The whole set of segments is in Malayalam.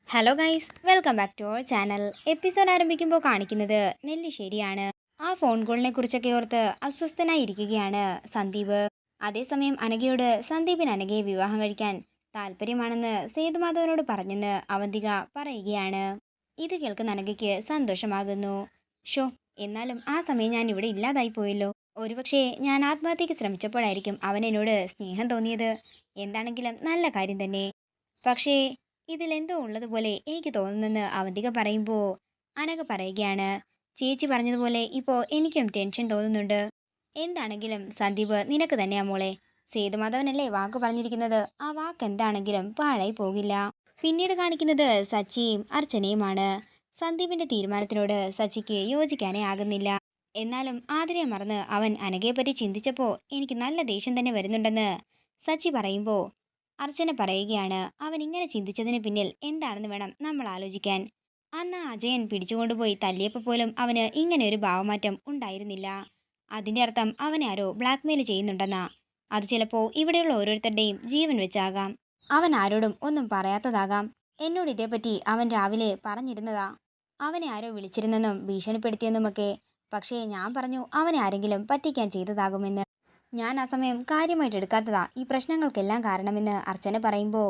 Hello guys, welcome back to our channel. Episode ആരംഭിക്കുമ്പോൾ കാണിക്കുന്നത് നെല്ലിശ്ശേരിയാണ്. ആ ഫോൺ കോളിനെ കുറിച്ചൊക്കെ ഓർത്ത് അസ്വസ്ഥനായിരിക്കുകയാണ് സന്ദീപ്. അതേസമയം അനഘയോട് സന്ദീപിന് അനഘയെ വിവാഹം കഴിക്കാൻ താല്പര്യമാണെന്ന് സേതുമാധവനോട് പറഞ്ഞെന്ന് അവന്തിക പറയുകയാണ്. ഇത് കേൾക്കുന്ന അനഘയ്ക്ക് സന്തോഷമാകുന്നു. ഷോ, എന്നാലും ആ സമയം ഞാൻ ഇവിടെ ഇല്ലാതായി പോയല്ലോ. ഒരുപക്ഷെ ഞാൻ ആത്മഹത്യക്ക് ശ്രമിച്ചപ്പോഴായിരിക്കും അവൻ എന്നോട് സ്നേഹം തോന്നിയത്. എന്താണെങ്കിലും നല്ല കാര്യം തന്നെ. പക്ഷേ ഇതിലെന്തോ ഉള്ളതുപോലെ എനിക്ക് തോന്നുന്നെന്ന് അവന്തിക പറയുമ്പോൾ അനഘ പറയുകയാണ്, ചേച്ചി പറഞ്ഞതുപോലെ ഇപ്പോൾ എനിക്കും ടെൻഷൻ തോന്നുന്നുണ്ട്. എന്താണെങ്കിലും സന്ദീപ് നിനക്ക് തന്നെയാ മോളെ. സേതുമാധവനല്ലേ വാക്ക് പറഞ്ഞിരിക്കുന്നത്, ആ വാക്ക് എന്താണെങ്കിലും പാഴായി പോകില്ല. പിന്നീട് കാണിക്കുന്നത് സച്ചിയും അർച്ചനയുമാണ്. സന്ദീപിന്റെ തീരുമാനത്തിനോട് സച്ചിക്ക് യോജിക്കാനേ ആകുന്നില്ല. എന്നാലും ആതിരയെ മറന്ന് അവൻ അനഘയെപ്പറ്റി ചിന്തിച്ചപ്പോൾ എനിക്ക് നല്ല ദേഷ്യം തന്നെ വരുന്നുണ്ടെന്ന് സച്ചി പറയുമ്പോൾ അർച്ചന പറയുകയാണ്, അവൻ ഇങ്ങനെ ചിന്തിച്ചതിന് പിന്നിൽ എന്താണെന്ന് വേണം നമ്മൾ ആലോചിക്കാൻ. അന്ന് അജയൻ പിടിച്ചുകൊണ്ടുപോയി തല്ലിയപ്പോൾ പോലും അവന് ഇങ്ങനെ ഒരു ഭാവമാറ്റം ഉണ്ടായിരുന്നില്ല. അതിന്റെ അർത്ഥം അവനെ ആരോ ബ്ലാക്ക്മെയിൽ ചെയ്യുന്നുണ്ടെന്നാ. അത് ചിലപ്പോൾ ഇവിടെയുള്ള ഓരോരുത്തരുടെയും ജീവൻ വെച്ചാകാം. അവൻ ആരോടും ഒന്നും പറയാത്തതാകാം. എന്നോട് ഇതേപ്പറ്റി അവൻ രാവിലെ പറഞ്ഞിരുന്നതാ. അവനെ ആരോ വിളിച്ചിരുന്നെന്നും ഭീഷണിപ്പെടുത്തിയെന്നുമൊക്കെ. പക്ഷേ ഞാൻ പറഞ്ഞു അവനെ ആരെങ്കിലും പറ്റിക്കാൻ ചെയ്തതാകുമെന്ന്. ഞാൻ ആ സമയം കാര്യമായിട്ട് എടുക്കാത്തതാ ഈ പ്രശ്നങ്ങൾക്കെല്ലാം കാരണമെന്ന് അർച്ചന പറയുമ്പോൾ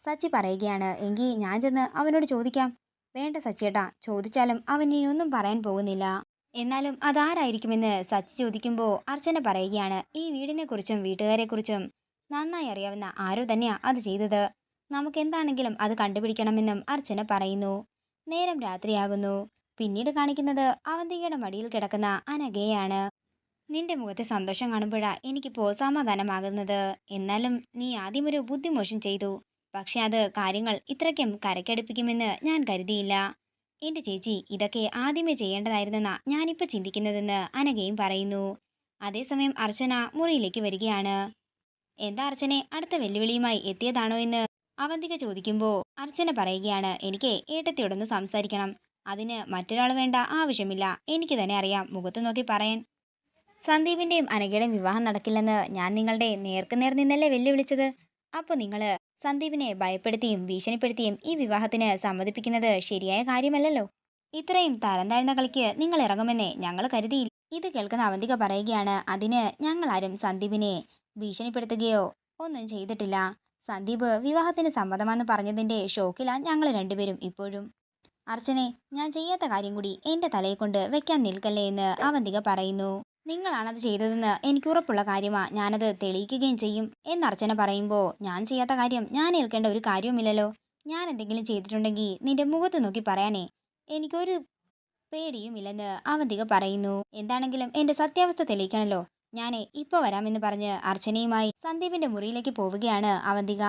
സച്ചി പറയുകയാണ്, എങ്കിൽ ഞാൻ ചെന്ന് അവനോട് ചോദിക്കാം. വേണ്ട സച്ചിയേട്ടാ, ചോദിച്ചാലും അവൻ ഇനി ഒന്നും പറയാൻ പോകുന്നില്ല. എന്നാലും അതാരായിരിക്കുമെന്ന് സച്ചി ചോദിക്കുമ്പോൾ അർച്ചന പറയുകയാണ്, ഈ വീടിനെക്കുറിച്ചും വീട്ടുകാരെക്കുറിച്ചും നന്നായി അറിയാവുന്ന ആരോ തന്നെയാ അത് ചെയ്തത്. നമുക്ക് എന്താണെങ്കിലും അത് കണ്ടുപിടിക്കണമെന്നും അർച്ചന പറയുന്നു. നേരം രാത്രിയാകുന്നു. പിന്നീട് കാണിക്കുന്നത് അവന്തികയുടെ മടിയിൽ കിടക്കുന്ന അനഘയാണ്. നിന്റെ മുഖത്തെ സന്തോഷം കാണുമ്പോഴാ എനിക്കിപ്പോൾ സമാധാനമാകുന്നത്. എന്നാലും നീ ആദ്യം ഒരു ബുദ്ധിമോശം ചെയ്തു. പക്ഷെ അത് കാര്യങ്ങൾ ഇത്രയ്ക്കും കരക്കടുപ്പിക്കുമെന്ന് ഞാൻ കരുതിയില്ല. എന്റെ ചേച്ചി ഇതൊക്കെ ആദ്യമേ ചെയ്യേണ്ടതായിരുന്നെന്നാ ഞാനിപ്പോൾ ചിന്തിക്കുന്നതെന്ന് അനഘയും പറയുന്നു. അതേസമയം അർച്ചന മുറിയിലേക്ക് വരികയാണ്. എന്താ അർച്ചനെ, അടുത്ത വെല്ലുവിളിയുമായി എത്തിയതാണോ എന്ന് അവന്തിക ചോദിക്കുമ്പോൾ അർച്ചന പറയുകയാണ്, എനിക്ക് ഏട്ടത്തിയോടൊന്ന് സംസാരിക്കണം. അതിന് മറ്റൊരാൾ വേണ്ട ആവശ്യമില്ല. എനിക്ക് തന്നെ അറിയാം മുഖത്ത് നോക്കി പറയാൻ. സന്ദീപിന്റെയും അനഘയുടെയും വിവാഹം നടക്കില്ലെന്ന് ഞാൻ നിങ്ങളുടെ നേർക്കുനേർ നിന്നല്ലേ വെല്ലുവിളിച്ചത്. അപ്പോൾ നിങ്ങൾ സന്ദീപിനെ ഭയപ്പെടുത്തിയും ഭീഷണിപ്പെടുത്തിയും ഈ വിവാഹത്തിന് സമ്മതിപ്പിക്കുന്നത് ശരിയായ കാര്യമല്ലല്ലോ. ഇത്രയും തരം താഴ്ന്ന കളിക്ക് നിങ്ങൾ ഇറങ്ങുമെന്നേ ഞങ്ങൾ കരുതിയില്ല. ഇത് കേൾക്കുന്ന അവന്തിക പറയുകയാണ്, അതിന് ഞങ്ങളാരും സന്ദീപിനെ ഭീഷണിപ്പെടുത്തുകയോ ഒന്നും ചെയ്തിട്ടില്ല. സന്ദീപ് വിവാഹത്തിന് സമ്മതമാണെന്ന് പറഞ്ഞതിന്റെ ഷോക്കിലാണ് ഞങ്ങൾ രണ്ടുപേരും ഇപ്പോഴും. അർച്ചനെ, ഞാൻ ചെയ്യാത്ത കാര്യം കൂടി എന്റെ തലയെ കൊണ്ട് വെക്കാൻ നിൽക്കല്ലേ എന്ന് അവന്തിക പറയുന്നു. നിങ്ങളാണത് ചെയ്തതെന്ന് എനിക്ക് ഉറപ്പുള്ള കാര്യമാ, ഞാനത് തെളിയിക്കുകയും ചെയ്യും എന്ന് അർച്ചന പറയുമ്പോൾ ഞാൻ ചെയ്യാത്ത കാര്യം ഞാൻ ഏൽക്കേണ്ട ഒരു കാര്യവുമില്ലല്ലോ. ഞാൻ എന്തെങ്കിലും ചെയ്തിട്ടുണ്ടെങ്കിൽ നിന്റെ മുഖത്ത് നോക്കി പറയാനേ എനിക്കൊരു പേടിയുമില്ലെന്ന് അവന്തിക പറയുന്നു. എന്താണെങ്കിലും എന്റെ സത്യാവസ്ഥ തെളിയിക്കണല്ലോ. ഞാനേ ഇപ്പോൾ വരാമെന്ന് പറഞ്ഞ് അർച്ചനയുമായി സന്ദീപിന്റെ മുറിയിലേക്ക് പോവുകയാണ് അവന്തിക.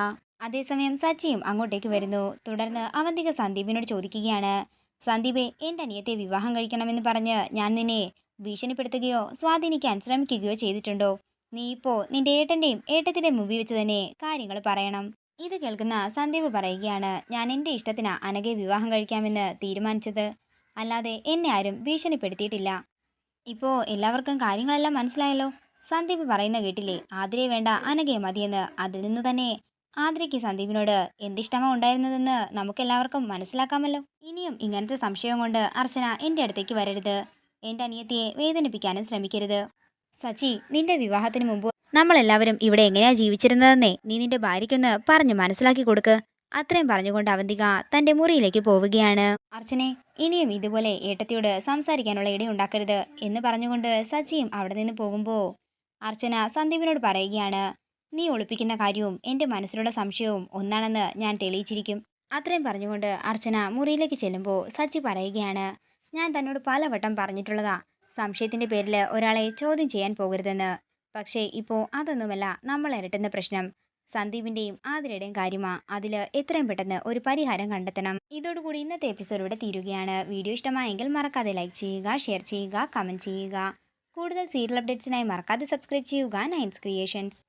അതേസമയം സച്ചിയും അങ്ങോട്ടേക്ക് വരുന്നു. തുടർന്ന് അവന്തിക സന്ദീപിനോട് ചോദിക്കുകയാണ്, സന്ദീപെ, എൻ്റെ അനിയത്തെ വിവാഹം കഴിക്കണമെന്ന് പറഞ്ഞ് ഞാൻ നിന്നെ ഭീഷണിപ്പെടുത്തുകയോ സ്വാധീനിക്കാൻ ശ്രമിക്കുകയോ ചെയ്തിട്ടുണ്ടോ? നീ ഇപ്പോൾ നിന്റെ ഏട്ടൻ്റെയും ഏട്ടത്തിൻ്റെയും മുമ്പിൽ വെച്ച് തന്നെ കാര്യങ്ങൾ പറയണം. ഇത് കേൾക്കുന്ന സന്ദീപ് പറയുകയാണ്, ഞാൻ എൻ്റെ ഇഷ്ടത്തിനാ അനഘയെ വിവാഹം കഴിക്കാമെന്ന് തീരുമാനിച്ചത്. അല്ലാതെ എന്നെ ആരും ഭീഷണിപ്പെടുത്തിയിട്ടില്ല. ഇപ്പോൾ എല്ലാവർക്കും കാര്യങ്ങളെല്ലാം മനസ്സിലായല്ലോ. സന്ദീപ് പറയുന്ന കേട്ടില്ലേ, ആതിരയെ വേണ്ട അനഘയെ മതിയെന്ന്. അതിൽ നിന്ന് തന്നെ ആതിരയ്ക്ക് സന്ദീപിനോട് എന്തിഷ്ടമോ ഉണ്ടായിരുന്നതെന്ന് നമുക്കെല്ലാവർക്കും മനസ്സിലാക്കാമല്ലോ. ഇനിയും ഇങ്ങനത്തെ സംശയം കൊണ്ട് അർച്ചന എൻ്റെ അടുത്തേക്ക് വരരുത്. എൻ്റെ അനിയത്തിയെ വേദനിപ്പിക്കാനും ശ്രമിക്കരുത്. സച്ചി, നിന്റെ വിവാഹത്തിന് മുമ്പ് നമ്മളെല്ലാവരും ഇവിടെ എങ്ങനെയാ ജീവിച്ചിരുന്നതെന്നേ നീ നിന്റെ ഭാര്യയ്ക്കൊന്ന് പറഞ്ഞു മനസ്സിലാക്കി കൊടുക്ക്. അത്രയും പറഞ്ഞുകൊണ്ട് അവന്തിക തൻ്റെ മുറിയിലേക്ക് പോവുകയാണ്. അർച്ചനെ, ഇനിയും ഇതുപോലെ ഏട്ടത്തിയോട് സംസാരിക്കാനുള്ള ഇടയുണ്ടാക്കരുത് എന്ന് പറഞ്ഞുകൊണ്ട് സച്ചിയും അവിടെ നിന്ന് പോകുമ്പോൾ അർച്ചന സന്ദീപിനോട് പറയുകയാണ്, നീ ഒളിപ്പിക്കുന്ന കാര്യവും എൻ്റെ മനസ്സിലുള്ള സംശയവും ഒന്നാണെന്ന് ഞാൻ തെളിയിച്ചിരിക്കും. അത്രയും പറഞ്ഞുകൊണ്ട് അർച്ചന മുറിയിലേക്ക് ചെല്ലുമ്പോൾ സച്ചി പറയുകയാണ്, ഞാൻ തന്നോട് പലവട്ടം പറഞ്ഞിട്ടുള്ളതാ സംശയത്തിൻ്റെ പേരിൽ ഒരാളെ ചോദ്യം ചെയ്യാൻ പോകരുതെന്ന്. പക്ഷേ ഇപ്പോൾ അതൊന്നുമല്ല നമ്മൾ ഇരട്ടുന്ന പ്രശ്നം. സന്ദീപിൻ്റെയും ആതിരയുടെയും കാര്യമാ. അതിൽ എത്രയും പെട്ടെന്ന് ഒരു പരിഹാരം കണ്ടെത്തണം. ഇതോടുകൂടി ഇന്നത്തെ എപ്പിസോഡ് ഇവിടെ തീരുകയാണ്. വീഡിയോ ഇഷ്ടമായെങ്കിൽ മറക്കാതെ ലൈക്ക് ചെയ്യുക, ഷെയർ ചെയ്യുക, കമൻറ്റ് ചെയ്യുക. കൂടുതൽ സീരിയൽ അപ്ഡേറ്റ്സിനായി മറക്കാതെ സബ്സ്ക്രൈബ് ചെയ്യുക നയൻസ് ക്രിയേഷൻസ്.